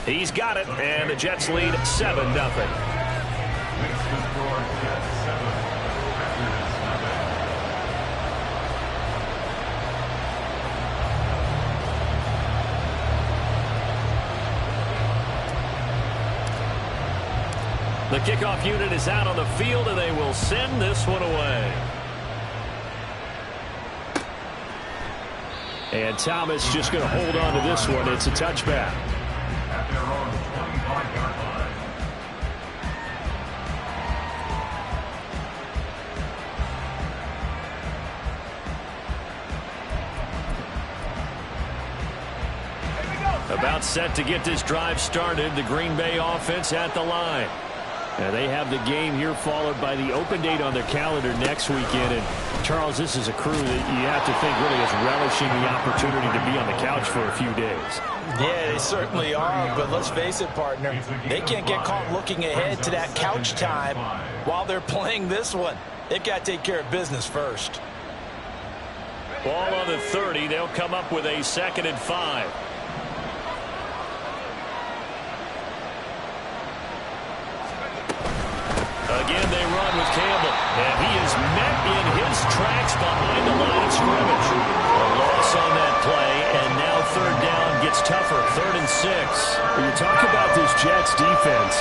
He's got it, and the Jets lead 7-0. The kickoff unit is out on the field, and they will send this one away. And Thomas just going to hold on to this one. It's a touchback. About set to get this drive started. The Green Bay offense at the line. And they have the game here followed by the open date on their calendar next weekend. And, Charles, this is a crew that you have to think really is relishing the opportunity to be on the couch for a few days. Yeah, they certainly are. But let's face it, partner, they can't get caught looking ahead to that couch time while they're playing this one. They've got to take care of business first. Ball on the 30. They'll come up with a 2nd and 5. Again, they run with Campbell, and he is met in his tracks behind the line of scrimmage. A loss on that play, and now 3rd down gets tougher, 3rd and 6. When you talk about this Jets defense,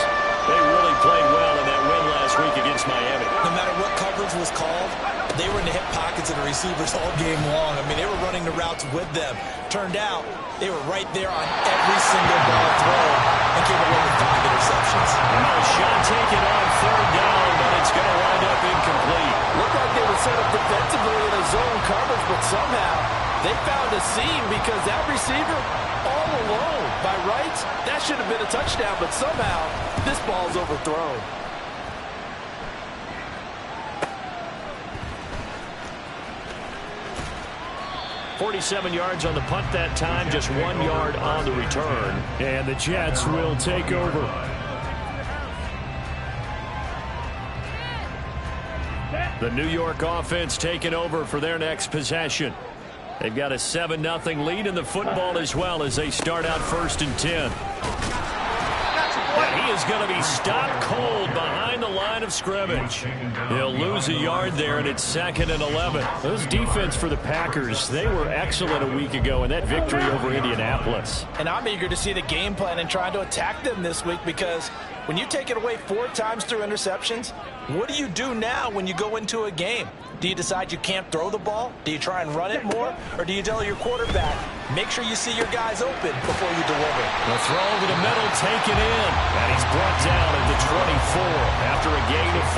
they really played well in that win last week against Miami. No matter what coverage was called, they were in the hip pockets of the receivers all game long. I mean, they were running the routes with them. Turned out, they were right there on every single ball thrown and came away with 5 interceptions. A shot taken on 3rd down, but it's going to wind up incomplete. Looked like they were set up defensively in a zone coverage, but somehow they found a seam because that receiver all alone. By rights, that should have been a touchdown, but somehow this ball's overthrown. .47 yards on the punt that time, just 1 yard on the return. And the Jets will take over. The New York offense taking over for their next possession. They've got a 7-0 lead in the football as well as they start out 1st and 10. And he is going to be stopped cold behind the line of scrimmage. He'll lose a yard there, and it's 2nd and 11. Those defense for the Packers, they were excellent a week ago in that victory over Indianapolis. And I'm eager to see the game plan and trying to attack them this week, because when you take it away 4 times through interceptions, what do you do now when you go into a game? Do you decide you can't throw the ball? Do you try and run it more? Or do you tell your quarterback, make sure you see your guys open before you deliver? The throw over the middle taken in. And he's brought down at the 24 after a gain of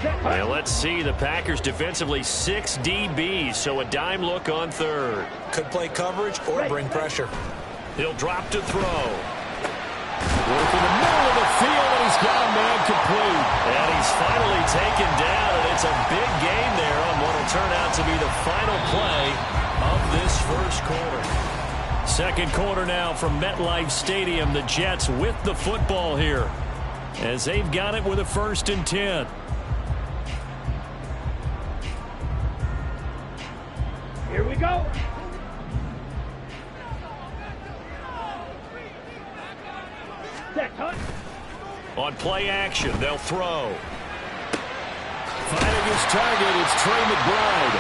4. Well, let's see. The Packers defensively 6 DBs, so a dime look on 3rd. Could play coverage or bring pressure. He'll drop to throw. Work in the middle of the field, and he's got a man complete. And he's finally taken down, and it's a big gain there on what will turn out to be the final play of this 1st quarter. 2nd quarter now from MetLife Stadium. The Jets with the football here as they've got it with a 1st and 10. Here we go. On play action, they'll throw. Finding his target, it's Trey McBride.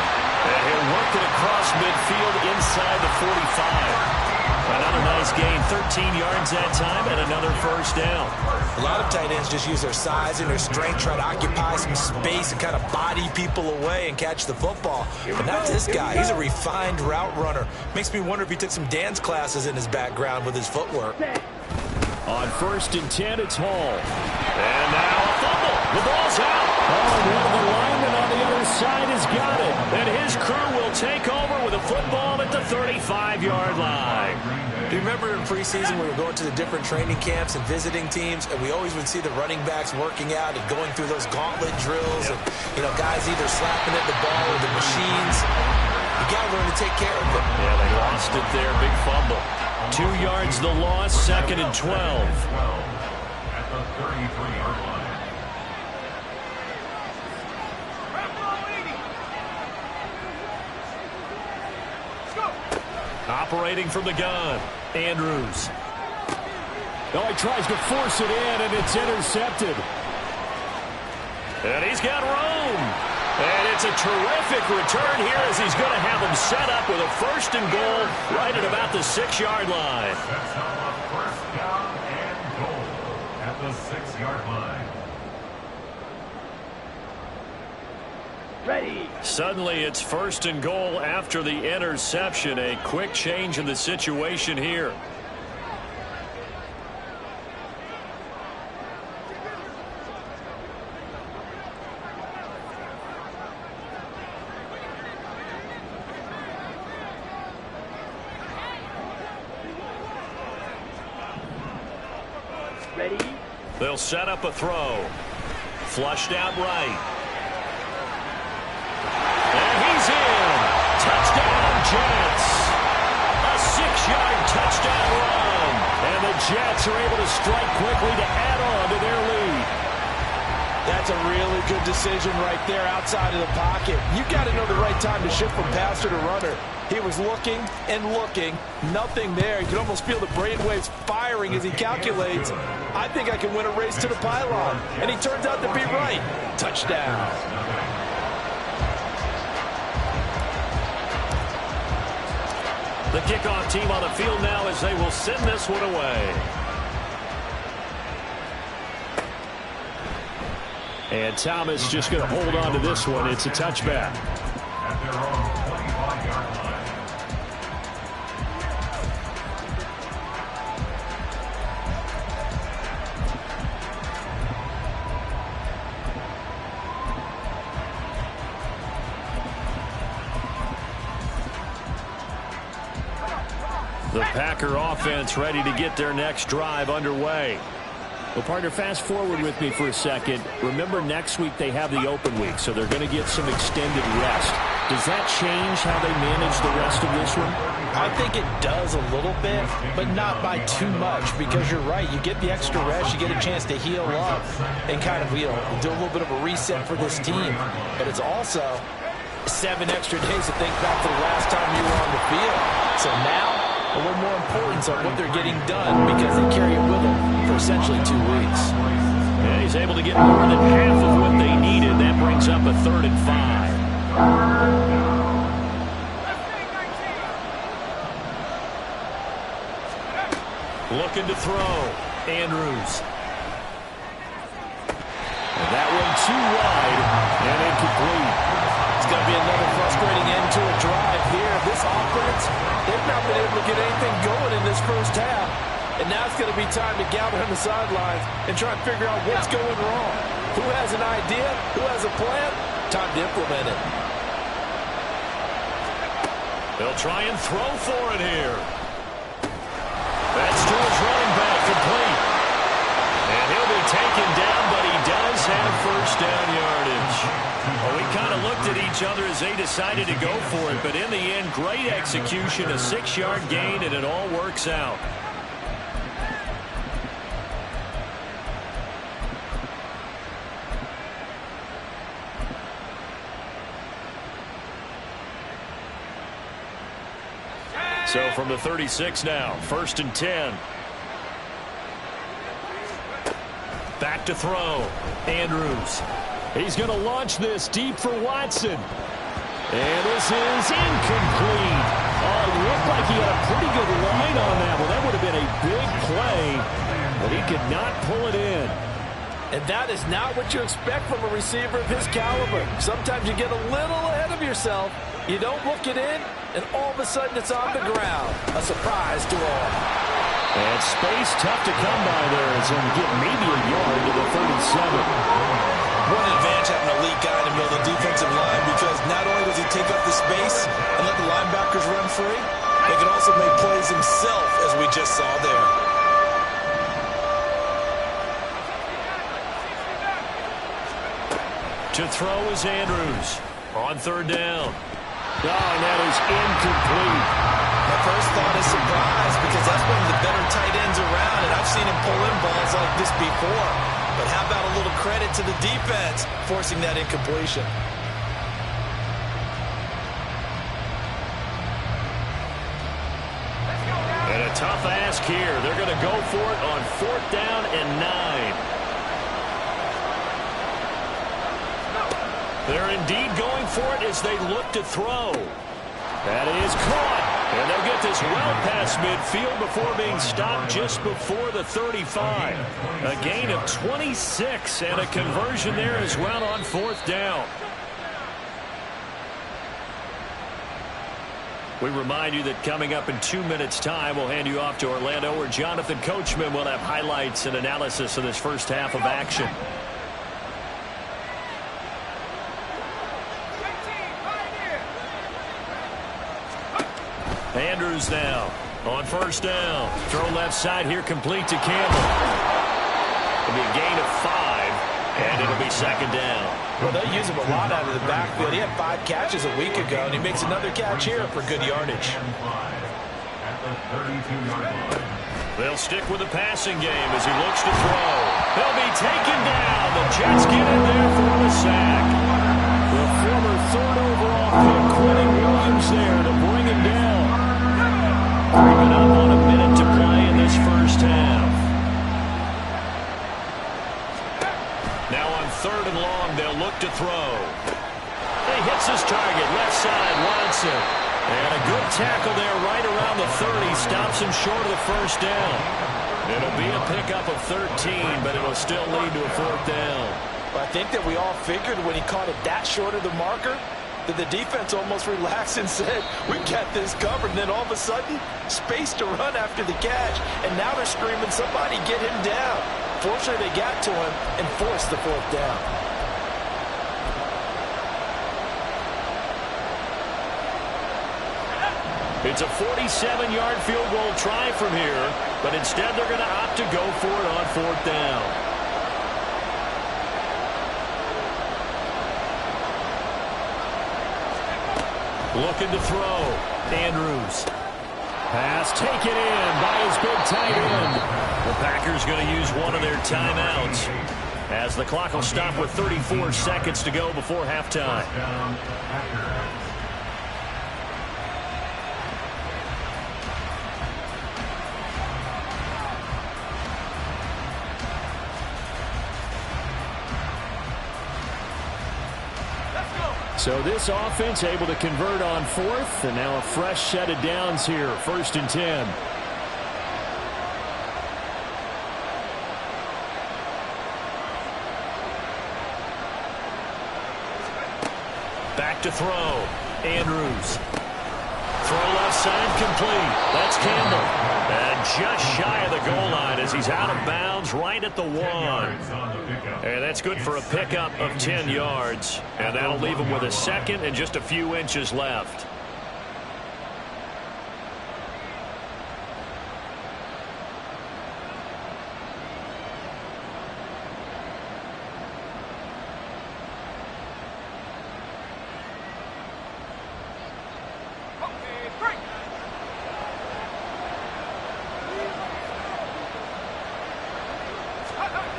And he'll work it across midfield inside the 45. Another nice gain, 13 yards that time, and another 1st down. A lot of tight ends just use their size and their strength, try to occupy some space and kind of body people away and catch the football. But not this guy. He's a refined route runner. Makes me wonder if he took some dance classes in his background with his footwork. On 1st and 10, it's Hall. And now a fumble. The ball's out. Oh, one of the linemen on the other side has got it. And his crew will take over with a football at the 35-yard line. Do you remember in preseason we were going to the different training camps and visiting teams, and we always would see the running backs working out and going through those gauntlet drills, and guys either slapping at the ball or the machines. You got to learn to take care of it. Yeah, they lost it there. Big fumble. 2 yards the loss, 2nd and 12. At the 33-yard line. Operating from the gun, Andrews. Oh, he tries to force it in, and it's intercepted. And he's got room. And it's a terrific return here as he's going to have him set up with a 1st and goal right at about the 6-yard line. That's a 1st down and goal at the 6-yard line. Ready. Suddenly it's 1st and goal after the interception. A quick change in the situation here. Ready. They'll set up a throw. Flushed out right. And he's in. Touchdown, Jets. A 6-yard touchdown run. And the Jets are able to strike quickly to add on to their lead. That's a really good decision right there outside of the pocket. You got to know the right time to shift from passer to runner. He was looking and looking. Nothing there. You can almost feel the brainwaves firing as he calculates. I think I can win a race to the pylon. And he turns out to be right. Touchdown. The kickoff team on the field now as they will send this one away. And Thomas just going to hold on to this one. It's a touchback. At their own 25-yard line. The Packer offense ready to get their next drive underway. Well, partner, fast forward with me for a second. Remember, next week they have the open week, so they're going to get some extended rest. Does that change how they manage the rest of this one? I think it does a little bit, but not by too much, because you're right. You get the extra rest, you get a chance to heal up and kind of, do a little bit of a reset for this team. But it's also 7 extra days to think back to the last time you were on the field. So now, a little more importance on what they're getting done because they carry it with them for essentially 2 weeks. And he's able to get more than half of what they needed. That brings up a 3rd and 5. Looking to throw. Andrews. And that one too wide and incomplete. It's going to be another frustrating end to a drive here. This offense, they've not been able to get anything going in this first half. And now it's going to be time to gather on the sidelines and try and figure out what's going wrong. Who has an idea? Who has a plan? Time to implement it. They'll try and throw for it here. That's to his running back, complete. And he'll be taken down, but he does have 1st down yardage. Well, we kind of looked at each other as they decided to go for it, but in the end, great execution, a 6-yard gain, and it all works out. So from the 36 now, 1st and 10. Back to throw. Andrews. He's going to launch this deep for Watson. And this is incomplete. Oh, it looked like he had a pretty good line on that one. That would have been a big play, but he could not pull it in. And that is not what you expect from a receiver of his caliber. Sometimes you get a little ahead of yourself. You don't look it in, and all of a sudden it's on the ground. A surprise to all. And space tough to come by there as he'll get maybe a yard to the 37. What an advantage having an elite guy in the middle of the defensive line, because not only does he take up the space and let the linebackers run free, he can also make plays himself, as we just saw there. To throw is Andrews on 3rd down. Oh, and that is incomplete. My first thought is surprise, because that's one of the better tight ends around, and I've seen him pull in balls like this before. But how about a little credit to the defense forcing that incompletion? tough ask here. They're going to go for it on 4th down and 9. They're indeed going for it as they look to throw. That is caught. And they'll get this well past midfield before being stopped just before the 35. A gain of 26 and a conversion there as well on 4th down. We remind you that coming up in 2 minutes' time, we'll hand you off to Orlando, where Jonathan Coachman will have highlights and analysis of this first half of action. Andrews now on 1st down. Throw left side here, complete to Campbell. It'll be a gain of 5, and it'll be 2nd down. Well, they use him a lot out of the backfield. He had 5 catches a week ago, and he makes another catch here for good yardage. They'll stick with the passing game as he looks to throw. He'll be taken down. The Jets get in there for the sack. The former 3rd overall pick, Quentin Williams, there to bring him down. Creeping up on a minute to play in this first half. Now on 3rd and long, they'll look to throw. He hits his target, left side, Watson. And a good tackle there right around the 30. Stops him short of the 1st down. It'll be a pickup of 13, but it'll still lead to a 4th down. I think that we all figured when he caught it that short of the marker that the defense almost relaxed and said, we got this covered. And then all of a sudden, space to run after the catch. And now they're screaming, somebody get him down. Fortunately, they got to him and forced the 4th down. It's a 47-yard field goal try from here, but instead they're going to opt to go for it on 4th down. Looking to throw. Andrews. Pass taken in by his big tight end. The Packers going to use one of their timeouts as the clock will stop with 34 seconds to go before halftime. So this offense able to convert on 4th, and now a fresh set of downs here, 1st and 10. Back to throw. Andrews. Throw left side complete. That's Campbell. And just shy of the goal line as he's out of bounds right at the 1. And that's good for a pickup of 10 yards. And that'll leave him with a 2nd and just a few inches left.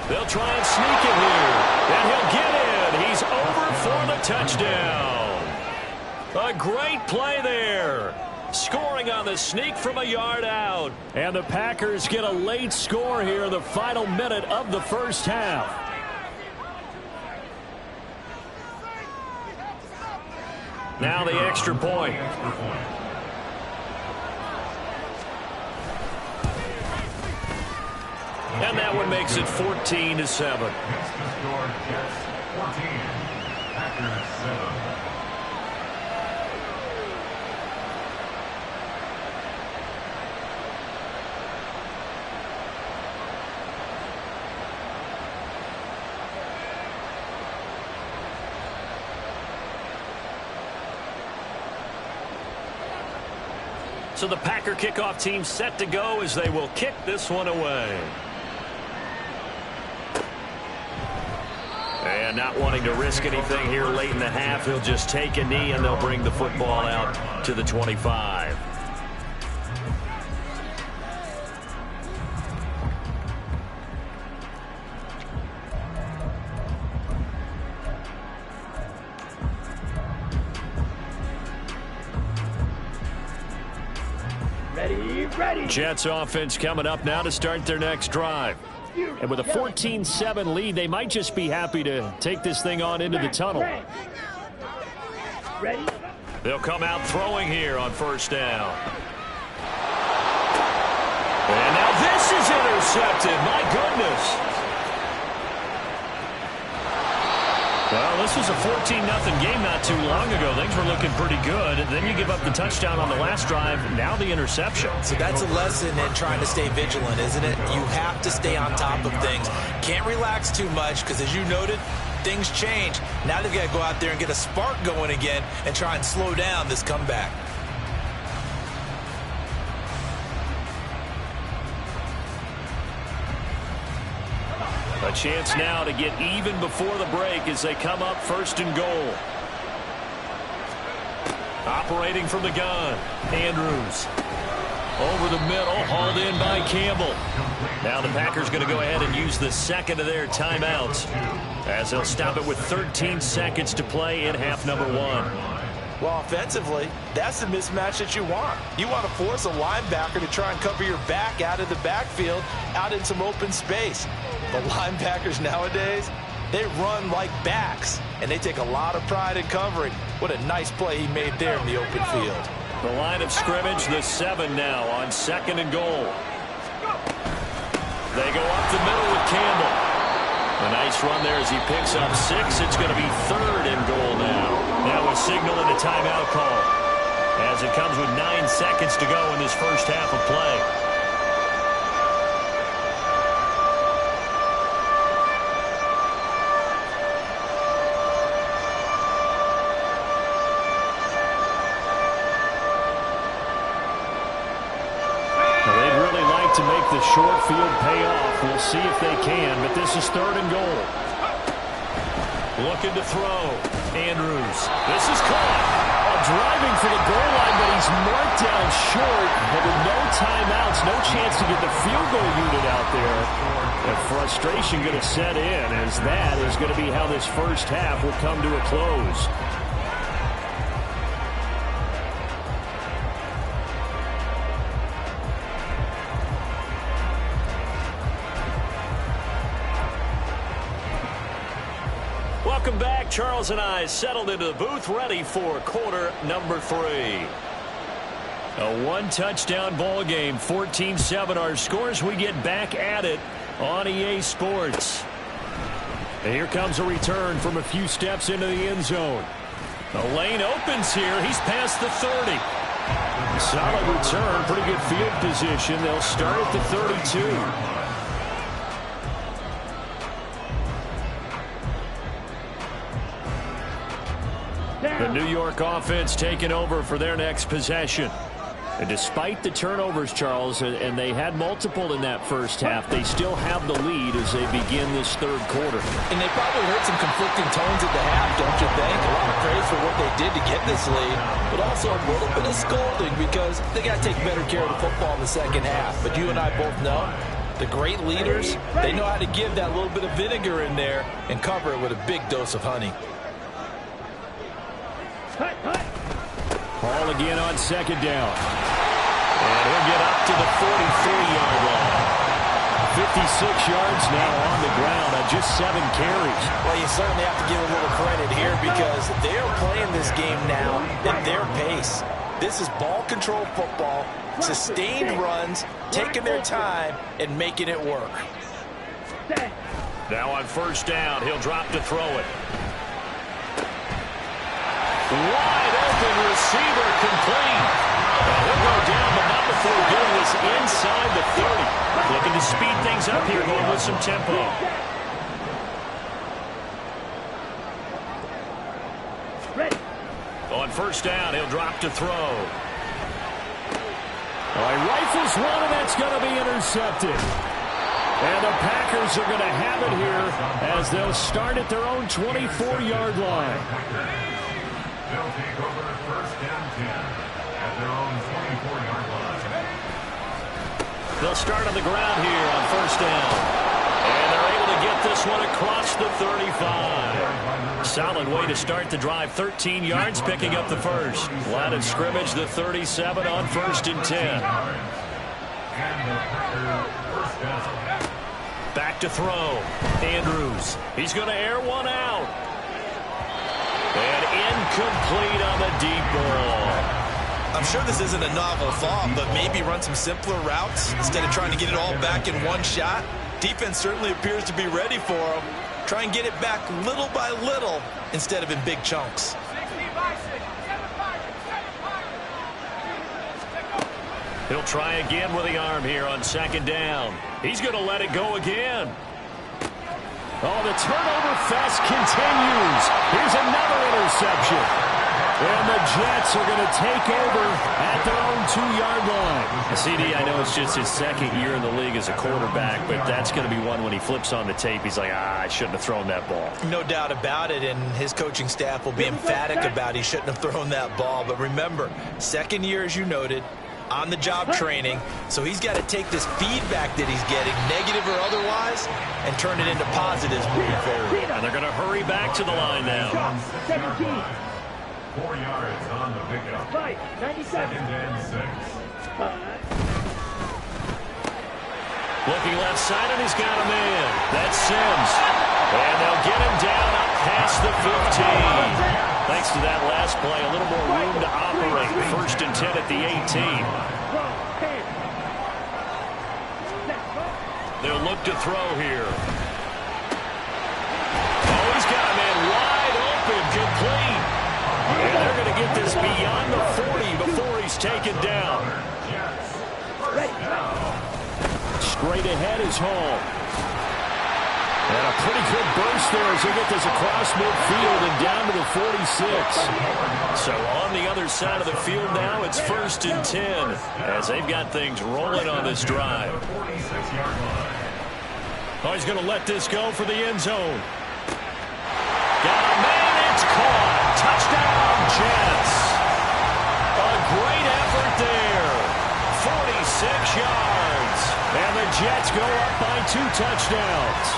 They'll try and sneak it here. And he'll get in. He's over for the touchdown. A great play there. Scoring on the sneak from a yard out. And the Packers get a late score here in the final minute of the first half. Now the extra point. And that one makes it 14-7. Next to score, Jets 14, Packers 7. So the Packer kickoff team set to go as they will kick this one away. And not wanting to risk anything here late in the half, he'll just take a knee and they'll bring the football out to the 25. Ready, Jets offense coming up now to start their next drive. And with a 14-7 lead, they might just be happy to take this thing on into the tunnel. They'll come out throwing here on first down. And now this is intercepted. My goodness. Well, this was a 14-0 game not too long ago. Things were looking pretty good. Then you give up the touchdown on the last drive. Now the interception. So that's a lesson in trying to stay vigilant, isn't it? You have to stay on top of things. Can't relax too much because, as you noted, things change. Now they've got to go out there and get a spark going again and try and slow down this comeback. A chance now to get even before the break as they come up first and goal. Operating from the gun, Andrews. Over the middle, hauled in by Campbell. Now the Packers going to go ahead and use the second of their timeouts as they'll stop it with 13 seconds to play in half number 1. Well, offensively, that's the mismatch that you want. You want to force a linebacker to try and cover your back out of the backfield, out in some open space. But linebackers nowadays, they run like backs, and they take a lot of pride in covering. What a nice play he made there in the open field. The line of scrimmage, the 7 now on second and goal. They go up the middle with Campbell. A nice run there as he picks up 6. It's going to be third and goal now. Now a signal and a timeout call as it comes with 9 seconds to go in this first half of play. To make the short field pay off. We'll see if they can, but this is third and goal. Looking to throw. Andrews. This is caught. Driving for the goal line, but he's marked down short. But with no timeouts, no chance to get the field goal unit out there. And frustration going to set in as that is going to be how this first half will come to a close. Welcome back. Charles and I settled into the booth, ready for quarter number 3. A one-touchdown ball game, 14-7 our scores. We get back at it on EA Sports. And here comes a return from a few steps into the end zone. The lane opens here. He's past the 30. Solid return, pretty good field position. They'll start at the 32. The New York offense taking over for their next possession. And despite the turnovers, Charles, and they had multiple in that first half, they still have the lead as they begin this third quarter. And they probably heard some conflicting tones at the half, don't you think? A lot of praise for what they did to get this lead, but also a little bit of scolding because they got to take better care of the football in the second half. But you and I both know the great leaders, they know how to give that little bit of vinegar in there and cover it with a big dose of honey. Ball again on second down. And he'll get up to the 43-yard line. 56 yards now on the ground on just 7 carries. Well, you certainly have to give a little credit here because they're playing this game now at their pace. This is ball control football, sustained runs, taking their time and making it work. Now on first down, he'll drop to throw it. Wide open receiver complete. He'll go down, but not before getting this inside the 30. Looking to speed things up here, going with some tempo. On first down, he'll drop to throw. He rifles one, and that's going to be intercepted. And the Packers are going to have it here as they'll start at their own 24-yard line. They'll take over first and 10 at their own 24-yard line. They'll start on the ground here on first down. And they're able to get this one across the 35. Solid way to start the drive. 13 yards, picking up the first. Line of scrimmage, the 37 on first and 10. And the Packers first down. Back to throw. Andrews. He's going to air one out. And incomplete on the deep ball. I'm sure this isn't a novel thought, but maybe run some simpler routes instead of trying to get it all back in one shot. Defense certainly appears to be ready for him. Try and get it back little by little instead of in big chunks. He'll try again with the arm here on second down. He's going to let it go again. Oh, the turnover fest continues. Here's another interception. And the Jets are going to take over at their own 2-yard line. CD, I know it's just his second year in the league as a quarterback, but that's going to be one when he flips on the tape. He's like, I shouldn't have thrown that ball. No doubt about it, and his coaching staff will be emphatic about he shouldn't have thrown that ball. But remember, second year, as you noted, on-the-job training, so he's got to take this feedback that he's getting, negative or otherwise, and turn it into positives moving forward. And they're going to hurry back to the line now. 4 yards on the pickup. 2nd and 6. Looking left side, and he's got a man. That's Sims. And they'll get him down up past the 15. Thanks to that last play, a little more room to operate. 1st and 10 at the 18. They'll look to throw here. Oh, he's got a man wide open, complete. And they're going to get this beyond the 40 before he's taken down. Straight ahead is Hall. And a pretty good burst there as they get this across midfield and down to the 46. So on the other side of the field now, it's 1st and 10 as they've got things rolling on this drive. Oh, he's going to let this go for the end zone. Got a man, it's caught. Touchdown, Jets. A great effort there. 46 yards. And the Jets go up by 2 touchdowns.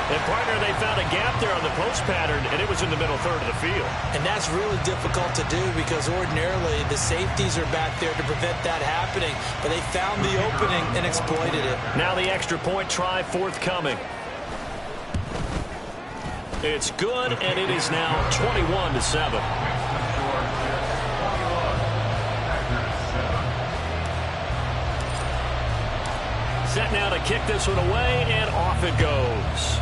And, partner, they found a gap there on the post pattern, and it was in the middle third of the field. And that's really difficult to do because ordinarily the safeties are back there to prevent that happening. But they found the opening and exploited it. Now the extra point try forthcoming. It's good, and it is now 21-7. Set now to kick this one away, and off it goes.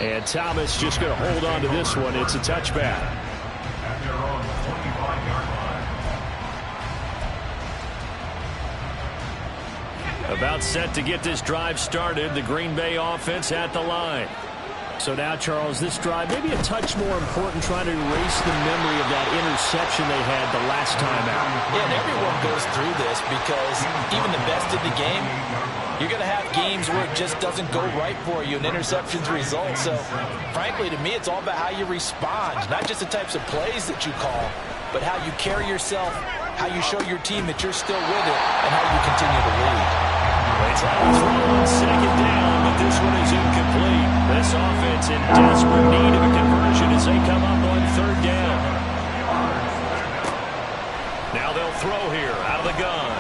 And Thomas just going to hold on to this one. It's a touchback. At their own 25-yard line. About set to get this drive started. The Green Bay offense at the line. So now, Charles, this drive maybe a touch more important, trying to erase the memory of that interception they had the last time out. Yeah, and everyone goes through this because even the best in the game, you're going to have games where it just doesn't go right for you and interceptions result. So, frankly, to me, it's all about how you respond, not just the types of plays that you call, but how you carry yourself, how you show your team that you're still with it, and how you continue to lead. They try to throw on second down, but this one is incomplete. This offense in desperate need of a conversion as they come up on 3rd down. Now they'll throw here out of the gun.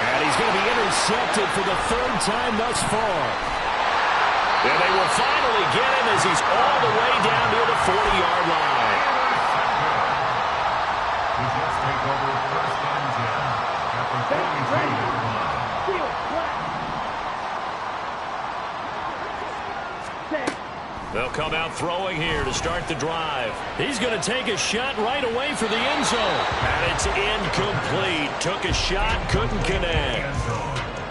And he's going to be intercepted for the 3rd time thus far. And they will finally get him as he's all the way down near the 40-yard line. The Jets take over 1st and 10 at the 43-yard line. They'll come out throwing here to start the drive. He's going to take a shot right away for the end zone. And it's incomplete. Took a shot, couldn't connect.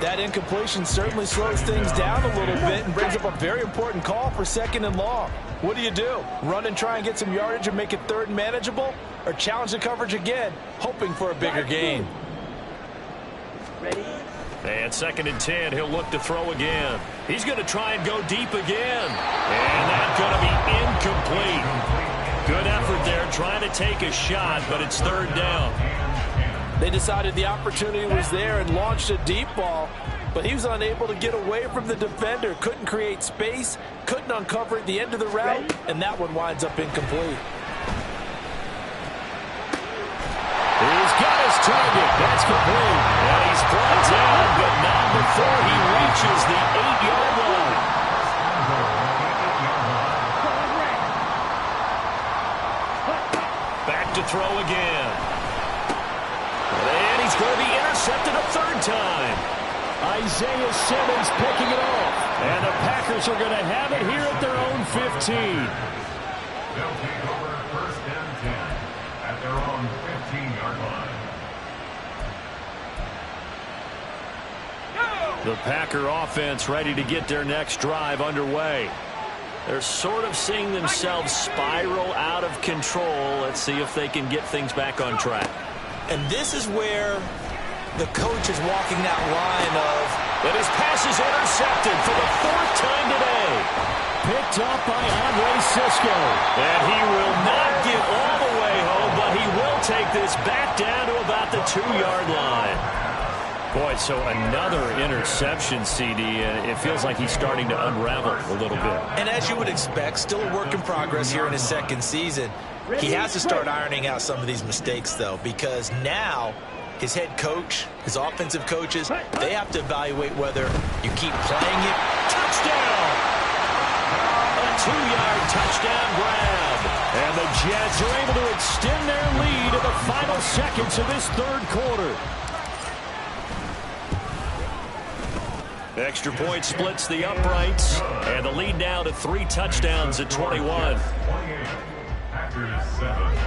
That incompletion certainly slows things down a little bit and brings up a very important call for 2nd and long. What do? Run and try and get some yardage and make it 3rd and manageable? Or challenge the coverage again, hoping for a bigger gain? Ready? And 2nd and 10, he'll look to throw again. He's going to try and go deep again. And that's going to be incomplete. Good effort there, trying to take a shot, but it's 3rd down. They decided the opportunity was there and launched a deep ball, but he was unable to get away from the defender. Couldn't create space, couldn't uncover at the end of the route, and that one winds up incomplete. target. That's complete. And he's brought down, but not before he reaches the 8-yard line. Back to throw again. And he's going to be intercepted a third time. Isaiah Simmons picking it off. And the Packers are going to have it here at their own 15. They'll take over first and 10 at their own 15-yard line. The Packer offense ready to get their next drive underway. They're sort of seeing themselves spiral out of control. Let's see if they can get things back on track. And this is where the coach is walking that line of, but his pass is intercepted for the fourth time today. Picked up by Andre Cisco. And he will not get all the way home, but he will take this back down to about the 2-yard line. Boy, so another interception, CD, and it feels like he's starting to unravel a little bit. And as you would expect, still a work in progress here in his second season. He has to start ironing out some of these mistakes, though, because now his head coach, his offensive coaches, they have to evaluate whether you keep playing it. Touchdown! A 2-yard touchdown grab. And the Jets are able to extend their lead in the final seconds of this third quarter. Extra point splits the uprights, and the lead now to 3 touchdowns at 21. 28, Packers 7.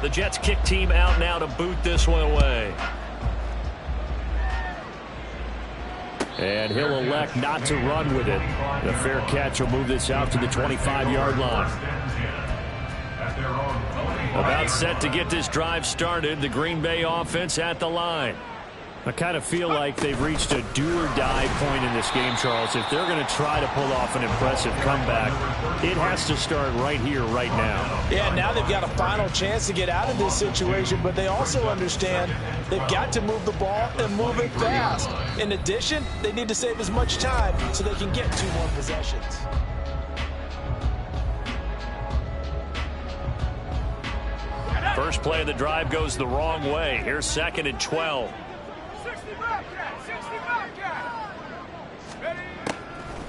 The Jets kick team out now to boot this one away. And he'll elect not to run with it. The fair catch will move this out to the 25-yard line. About set to get this drive started, the Green Bay offense at the line. I kind of feel like they've reached a do-or-die point in this game, Charles. If they're going to try to pull off an impressive comeback, it has to start right here, right now. Yeah, now they've got a final chance to get out of this situation, but they also understand they've got to move the ball and move it fast. In addition, they need to save as much time so they can get 2 more possessions. First play of the drive goes the wrong way. Here's 2nd and 12.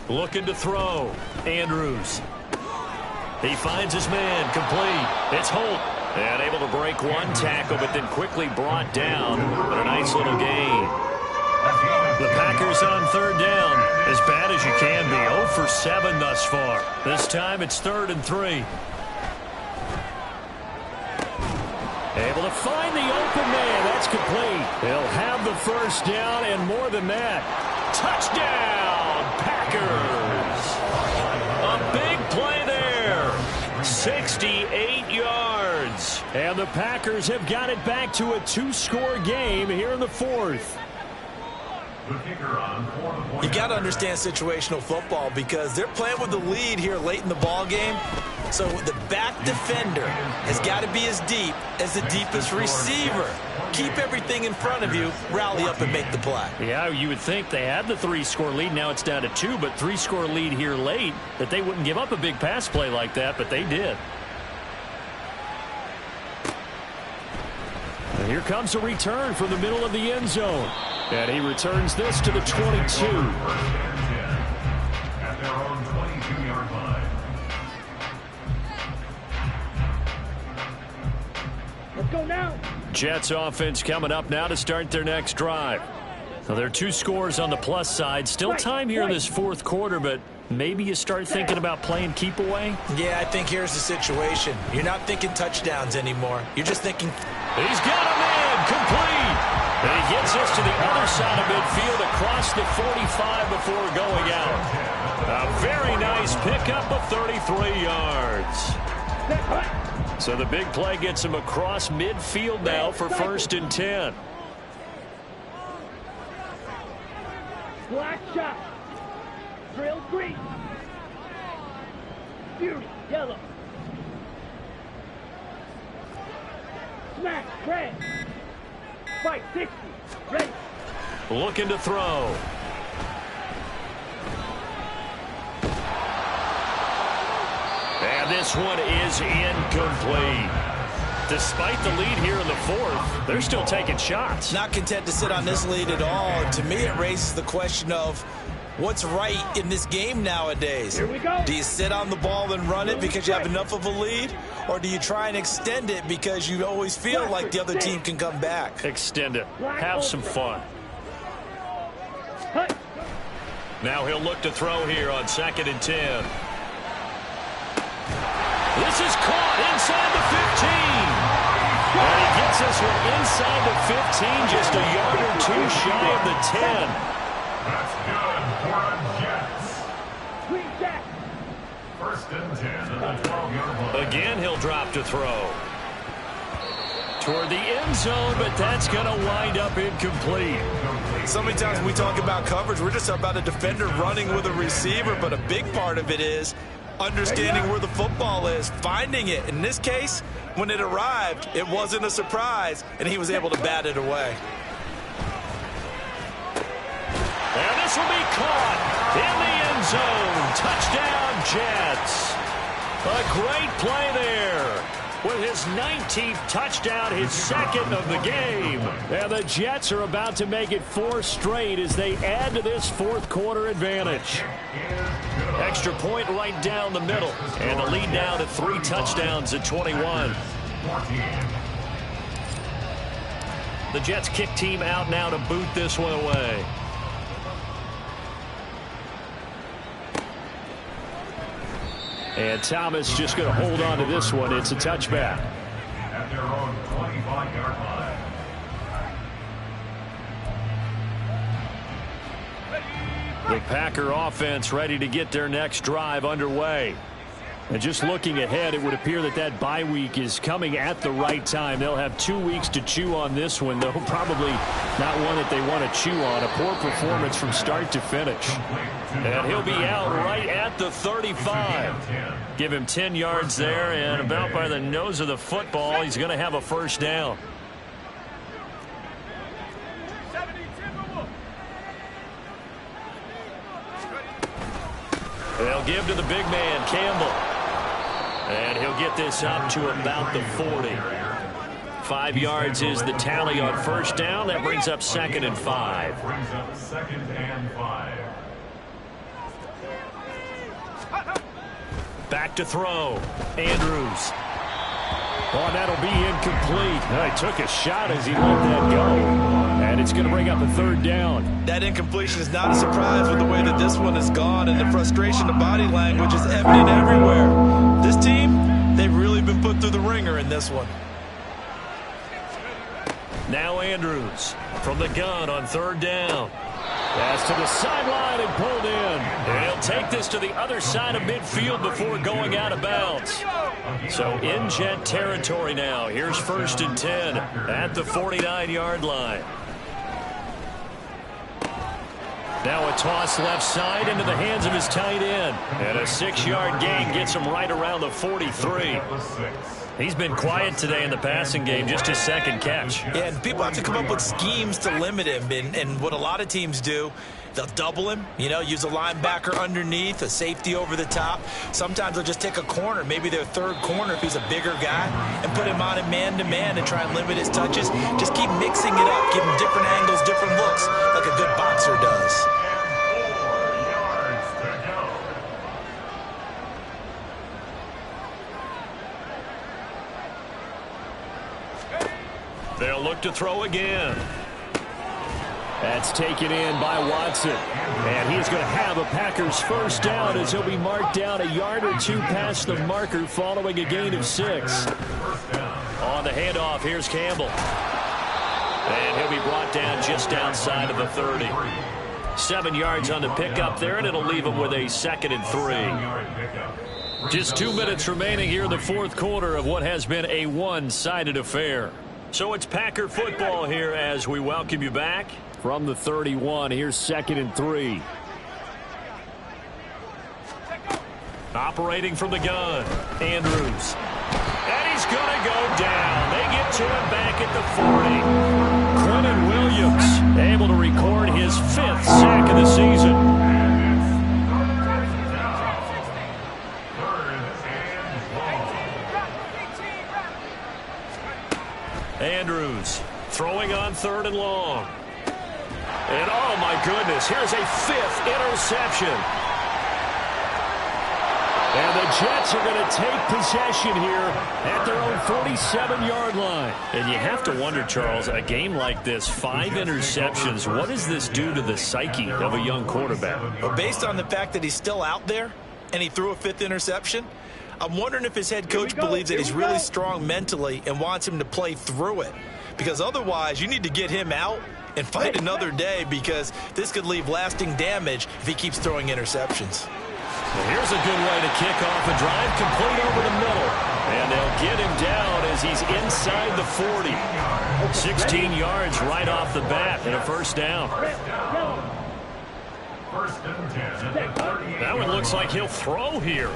Looking to throw. Andrews. He finds his man. Complete. It's Holt. And able to break one tackle, but then quickly brought down. But a nice little gain. The Packers on 3rd down. As bad as you can be. 0 for 7 thus far. This time it's 3rd and 3. Able to find the open man. That's complete. He'll have the first down and more than that. Touchdown, Packers. A big play there. 68 yards. And the Packers have got it back to a 2-score game here in the 4th. You got to understand situational football because they're playing with the lead here late in the ball game. So the back defender has got to be as deep as the deepest receiver. Keep everything in front of you, rally up and make the play. Yeah, you would think they had the 3-score lead. Now it's down to 2, but 3-score lead here late, that they wouldn't give up a big pass play like that, but they did. And here comes a return from the middle of the end zone. And he returns this to the 22. At their own 22-yard line. Let's go now. Jets offense coming up now to start their next drive. Now, there are 2 scores on the plus side. Still time here in this 4th quarter, but maybe you start thinking about playing keep away? Yeah, I think here's the situation. You're not thinking touchdowns anymore. You're just thinking... He's got a man, complete. And he gets us to the other side of midfield across the 45 before going out. A very nice pickup of 33 yards. So the big play gets him across midfield now for 1st and 10. Black shot. Drill green. Fury yellow. Smack red. Fight 60. Ready. Looking to throw. And this one is incomplete. Despite the lead here in the fourth, they're still taking shots. Not content to sit on this lead at all. And to me, it raises the question of what's right in this game nowadays. Here we go. Do you sit on the ball and run it because you have enough of a lead? Or do you try and extend it because you always feel like the other team can come back? Extend it. Have some fun. Now he'll look to throw here on 2nd and 10. This is caught inside the 15. And he gets this one inside the 15, just a yard or two shy of the 10. That's good for the Jets. Sweet Jack. 1st and 10 at the 12-yard line. Again, he'll drop to throw. Toward the end zone, but that's going to wind up incomplete. So many times when we talk about coverage, we're just about a defender running with a receiver, but a big part of it is understanding where the football is, finding it. In this case, when it arrived, it wasn't a surprise, and he was able to bat it away. And this will be caught in the end zone. Touchdown, Jets. A great play there. With his 19th touchdown, his second of the game. And the Jets are about to make it 4 straight as they add to this fourth quarter advantage. Extra point right down the middle. And the lead now to 3 touchdowns at 21. The Jets kick team out now to boot this one away. And Thomas just going to hold on to this one. It's a touchback. At their own 25-yard line. The Packer offense ready to get their next drive underway. And just looking ahead, it would appear that that bye week is coming at the right time. They'll have 2 weeks to chew on this one, though probably not one that they want to chew on. A poor performance from start to finish. And he'll be out right at the 35. Give him 10 yards there, and about by the nose of the football, he's going to have a first down. They'll give to the big man, Campbell. And he'll get this up to about the 40. 5 yards is the tally on first down. That brings up 2nd and 5. Brings up 2nd and 5. Back to throw. Andrews. Oh, and that'll be incomplete. He took a shot as he let that go. And it's going to bring up a 3rd down. That incompletion is not a surprise with the way that this one has gone, and the frustration of body language is evident everywhere. This team, they've really been put through the ringer in this one. Now Andrews from the gun on 3rd down. Pass to the sideline and pulled in. And he'll take this to the other side of midfield before going out of bounds. So in Jet territory now. Here's 1st and 10 at the 49-yard line. Now a toss left side into the hands of his tight end. And a 6-yard gain gets him right around the 43. He's been quiet today in the passing game, just his 2nd catch. Yeah, and people have to come up with schemes to limit him. And what a lot of teams do, they'll double him, use a linebacker underneath, a safety over the top. Sometimes they'll just take a corner, maybe their 3rd corner if he's a bigger guy, and put him on a man-to-man and try and limit his touches. Just keep mixing it up, give him different angles, different looks, like a good boxer does. They'll look to throw again. That's taken in by Watson. And he's going to have a Packers first down as he'll be marked down a yard or 2 past the marker following a gain of 6. On the handoff, here's Campbell. And he'll be brought down just outside of the 30. 7 yards on the pickup there, and it'll leave him with a 2nd and 3. Just 2 minutes remaining here in the fourth quarter of what has been a one-sided affair. So it's Packer football here as we welcome you back. From the 31, here's 2nd and 3. Operating from the gun, Andrews. And he's going to go down. They get to him back at the 40. Quentin Williams able to record his 5th sack of the season. Andrews throwing on 3rd and long. And, oh, my goodness, here's a 5th interception. And the Jets are going to take possession here at their own 47-yard line. And you have to wonder, Charles, a game like this, 5 interceptions, what does this do to the psyche of a young quarterback? Well, based on the fact that he's still out there and he threw a 5th interception, I'm wondering if his head coach believes that he's really strong mentally and wants him to play through it. Because otherwise, you need to get him out and fight another day, because this could leave lasting damage if he keeps throwing interceptions. Well, here's a good way to kick off a drive, complete over the middle. And they'll get him down as he's inside the 40. 16 yards right off the bat and a 1st down. That one looks like he'll throw here.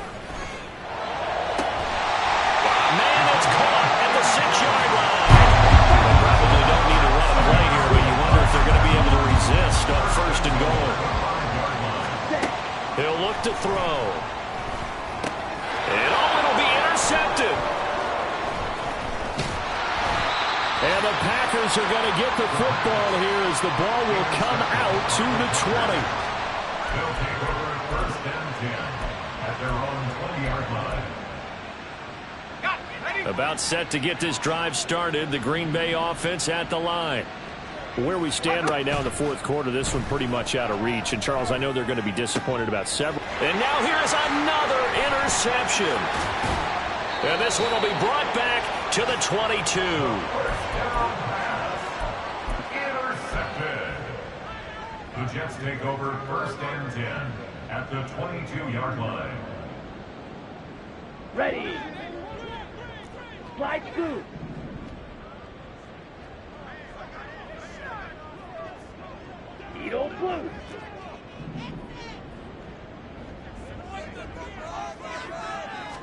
Man, it's caught at the 6-yard line. They probably don't need to run a play here, but you wonder if they're going to be able to resist on 1st and goal. He'll look to throw. And it'll be intercepted. And the Packers are going to get the football here as the ball will come out to the 20. They'll take over at 1st and 10 at their own 20-yard line. About set to get this drive started, the Green Bay offense at the line. Where we stand right now in the 4th quarter, this one pretty much out of reach. And, Charles, I know they're going to be disappointed about several. And now here's another interception. And this one will be brought back to the 22. Intercepted. The Jets take over 1st and 10 at the 22-yard line. Ready. Slide scoop. Needle blue.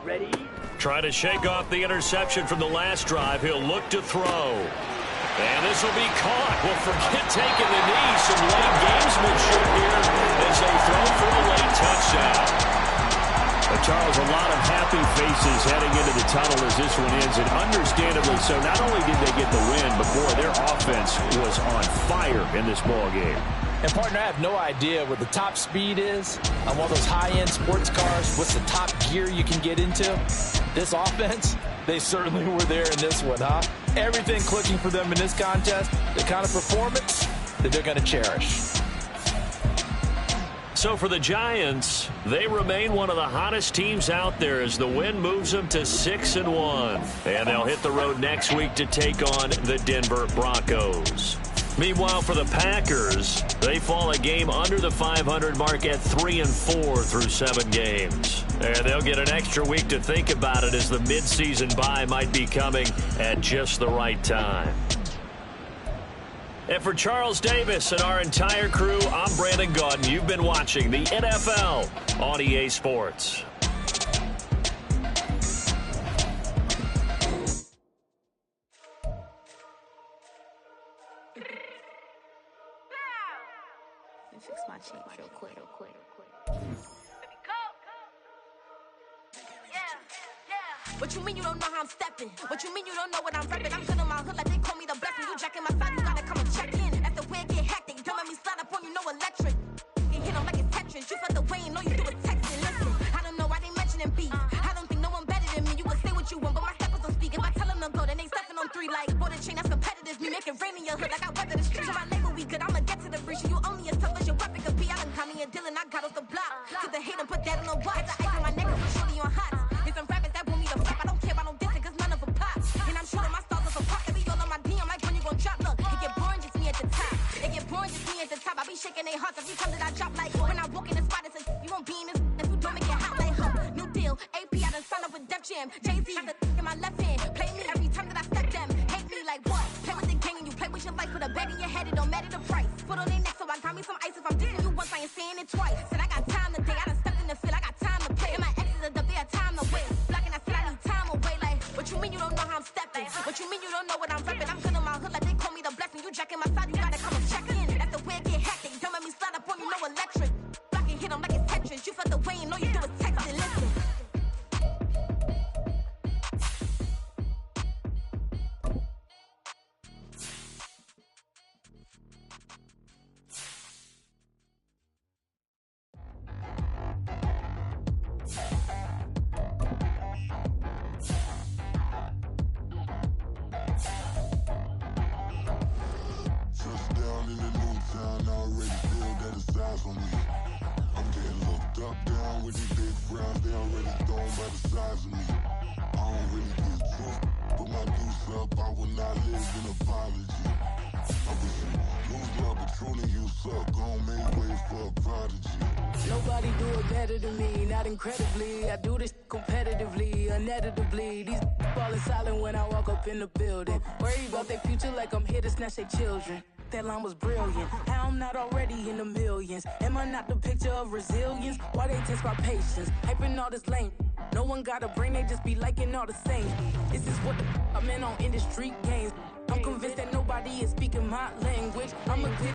Ready. Try to shake off the interception from the last drive. He'll look to throw. And this will be caught. Well, forget taking the knee. Some late gamesmanship here as they throw for a late touchdown. Charles, a lot of happy faces heading into the tunnel as this one ends, and understandably so. Not only did they get the win, but, boy, their offense was on fire in this ball game. And, partner, I have no idea what the top speed is on one of those high-end sports cars. What's the top gear you can get into? This offense, they certainly were there in this one, huh? Everything clicking for them in this contest, the kind of performance that they're going to cherish. So for the Giants, they remain one of the hottest teams out there as the win moves them to 6-1. And they'll hit the road next week to take on the Denver Broncos. Meanwhile, for the Packers, they fall a game under the 500 mark at 3-4 through 7 games. And they'll get an extra week to think about it as the midseason bye might be coming at just the right time. And for Charles Davis and our entire crew, I'm Brandon Gaudin. You've been watching the NFL on EA Sports. Fix my cheeks real quick. What you mean you don't know how I'm stepping? What you mean you don't know what I'm repping? I'm good in my hood like they call me the blessing. You jacking my side, you gotta come and check in. That's the way it get hectic. Don't make me slide up on you, no electric. You hit them like it's Tetris. You felt the way and know you do it texting. Listen, I don't know why they mentioning beef. I don't think no one better than me. You would say what you want, but my steppers don't speak. If I tell them to go, then they stepping on 3 like for the chain. That's competitive. Me making rain in your hood like I weather the streets. My label we good. I'ma get to the breach. You only as tough as your weapon could be. I done Connie and Dylan. I got off the block. To the hate and put that in the watch. The ice on my neck is shorty on hot. Here's some rappers that want me to flop. I don't care about no dissing cause none of them pop. And I'm shooting my stars off a pop. They be all on my DM like when you gon' drop. Look, it get boring just me at the top. It get boring just me at the top. I be shaking their hearts every time that I drop like when I walk in the spot it says you won't be in this if you don't make it hot like new deal. AP I done signed up with Def Jam. Jay-Z got the in my left hand. Play me every time that I step them. Hate me like what? Play with the game and you play with your life with a bag in your head. It don't matter the price. Put on their neck so I got me some ice. If I'm dissing you once I ain't saying it twice. Said I got time today. I done stepped in the field. I got time to play. And my exes are up. They had time to waste. Blocking I said I need time away. Like what you mean you don't know how I'm stepping? What you mean you don't know what I'm repping? I'm good in my hood like they call me the blessing. You jacking my side. You gotta come and check in. That's the way it get hectic. Don't make me slide up on you. No electric. Blocking hit them like it's Tetris. You felt the way and know you do it texting. Listen. already feel that it's size on me. I'm getting looked up, down with these big frowns. They already thrown by the size of me. I don't really give truth. Put my deuce up, I will not live in apology. I wish you lose love, but truly you suck. Gon' make way for a prodigy. Nobody do it better than me, not incredibly. I do this competitively, uneditably. These falling silent when I walk up in the building. Worry about their future like I'm here to snatch their children. That line was brilliant. How I'm not already in the millions? Am I not the picture of resilience? Why they test my patience? Hyping all this lame. No one got a brain, they just be liking all the same. This is what the I'm in on industry games. I'm convinced that nobody is speaking my language. I'm a